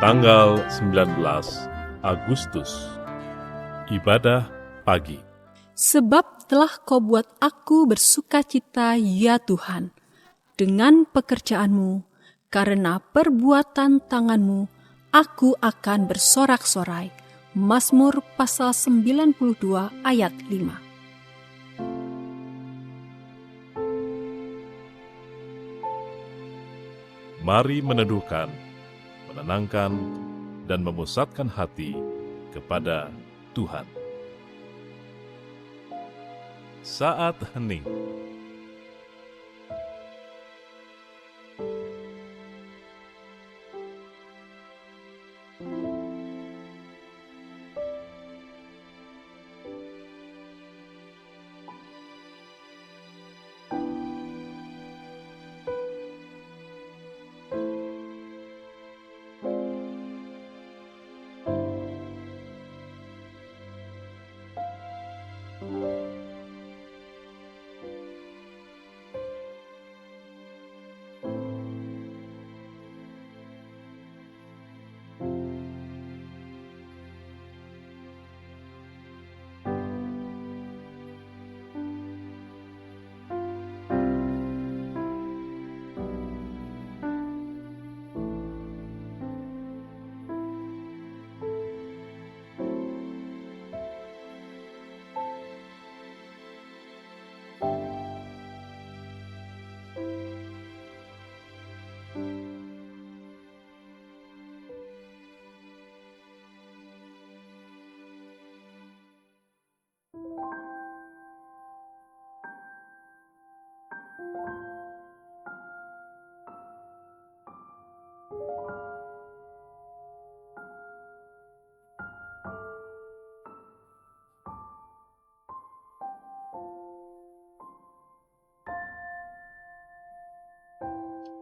Tanggal 19 Agustus, ibadah pagi. Sebab telah kau buat aku bersukacita, ya Tuhan, dengan pekerjaanmu, karena perbuatan tanganmu, aku akan bersorak-sorai. Mazmur pasal 92 ayat 5. Mari meneduhkan, menenangkan, dan memusatkan hati kepada Tuhan. Saat hening.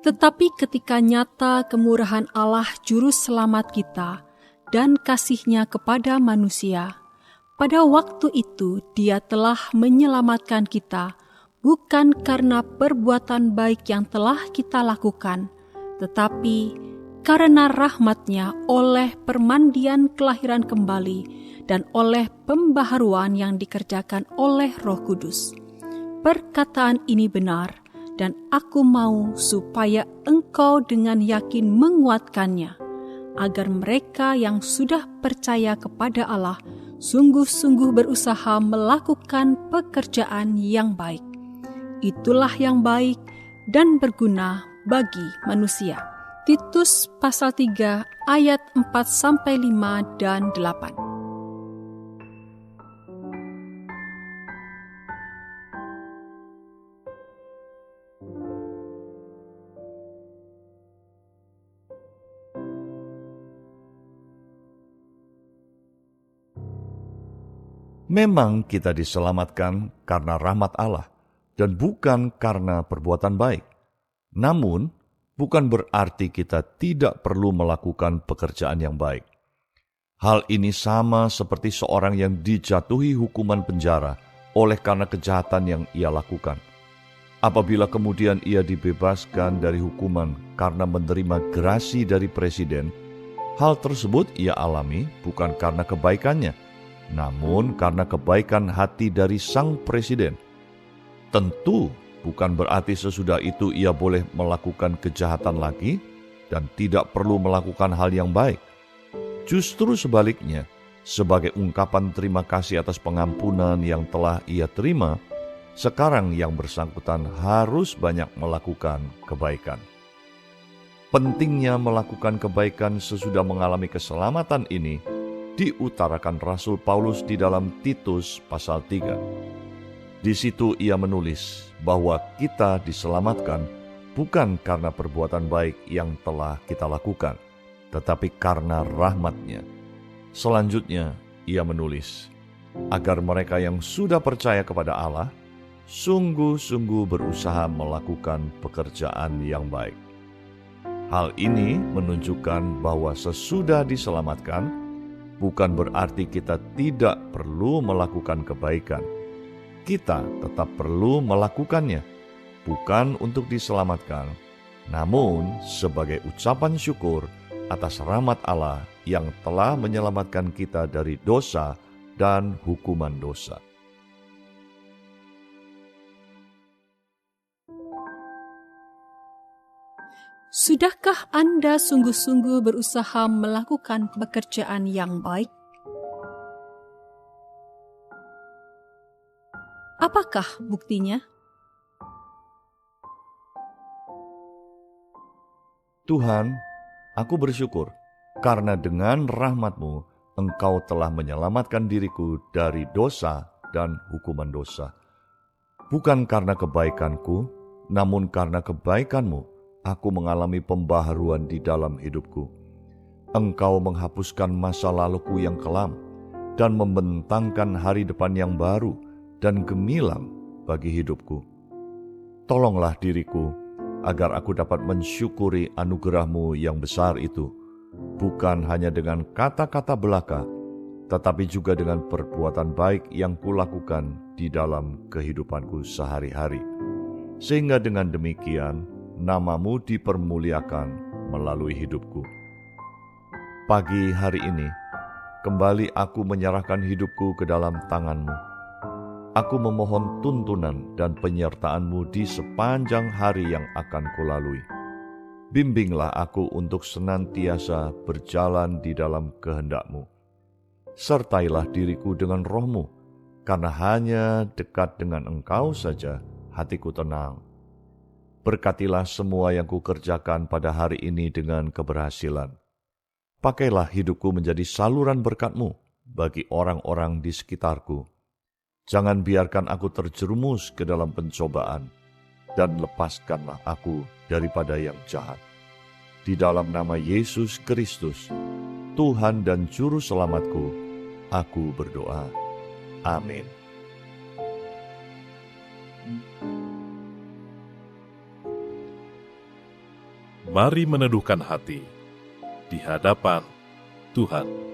Tetapi ketika nyata kemurahan Allah Juru Selamat kita dan kasih-Nya kepada manusia, pada waktu itu Dia telah menyelamatkan kita, bukan karena perbuatan baik yang telah kita lakukan, tetapi karena rahmat-Nya oleh permandian kelahiran kembali dan oleh pembaharuan yang dikerjakan oleh Roh Kudus. Perkataan ini benar, dan aku mau supaya engkau dengan yakin menguatkannya, agar mereka yang sudah percaya kepada Allah sungguh-sungguh berusaha melakukan pekerjaan yang baik. Itulah yang baik dan berguna bagi manusia. Titus pasal 3 ayat 4-5 dan 8. Memang kita diselamatkan karena rahmat Allah dan bukan karena perbuatan baik. Namun, bukan berarti kita tidak perlu melakukan pekerjaan yang baik. Hal ini sama seperti seorang yang dijatuhi hukuman penjara oleh karena kejahatan yang ia lakukan. Apabila kemudian ia dibebaskan dari hukuman karena menerima grasi dari presiden, hal tersebut ia alami bukan karena kebaikannya, namun karena kebaikan hati dari sang presiden. Tentu bukan berarti sesudah itu ia boleh melakukan kejahatan lagi dan tidak perlu melakukan hal yang baik. Justru sebaliknya, sebagai ungkapan terima kasih atas pengampunan yang telah ia terima, sekarang yang bersangkutan harus banyak melakukan kebaikan. Pentingnya melakukan kebaikan sesudah mengalami keselamatan ini diutarakan Rasul Paulus di dalam Titus pasal 3. Di situ ia menulis bahwa kita diselamatkan bukan karena perbuatan baik yang telah kita lakukan, tetapi karena rahmat-Nya. Selanjutnya ia menulis, agar mereka yang sudah percaya kepada Allah sungguh-sungguh berusaha melakukan pekerjaan yang baik. Hal ini menunjukkan bahwa sesudah diselamatkan, bukan berarti kita tidak perlu melakukan kebaikan. Kita tetap perlu melakukannya, bukan untuk diselamatkan, Namun, sebagai ucapan syukur atas rahmat Allah yang telah menyelamatkan kita dari dosa dan hukuman dosa. Sudahkah Anda sungguh-sungguh berusaha melakukan pekerjaan yang baik? Apakah buktinya? Tuhan, aku bersyukur karena dengan rahmat-Mu Engkau telah menyelamatkan diriku dari dosa dan hukuman dosa. Bukan karena kebaikanku, namun karena kebaikan-Mu, aku mengalami pembaharuan di dalam hidupku. Engkau menghapuskan masa laluku yang kelam dan membentangkan hari depan yang baru dan gemilang bagi hidupku. Tolonglah diriku agar aku dapat mensyukuri anugerah-Mu yang besar itu, bukan hanya dengan kata-kata belaka, tetapi juga dengan perbuatan baik yang kulakukan di dalam kehidupanku sehari-hari. Sehingga dengan demikian, nama-Mu dipermuliakan melalui hidupku. Pagi hari ini, kembali aku menyerahkan hidupku ke dalam tangan-Mu. Aku memohon tuntunan dan penyertaan-Mu di sepanjang hari yang akan kulalui. Bimbinglah aku untuk senantiasa berjalan di dalam kehendak-Mu. Sertailah diriku dengan Roh-Mu, karena hanya dekat dengan Engkau saja hatiku tenang. Berkatilah semua yang kukerjakan pada hari ini dengan keberhasilan. Pakailah hidupku menjadi saluran berkat-Mu bagi orang-orang di sekitarku. Jangan biarkan aku terjerumus ke dalam pencobaan, dan lepaskanlah aku daripada yang jahat. Di dalam nama Yesus Kristus, Tuhan dan Juru Selamatku, aku berdoa. Amin. Mari meneduhkan hati di hadapan Tuhan.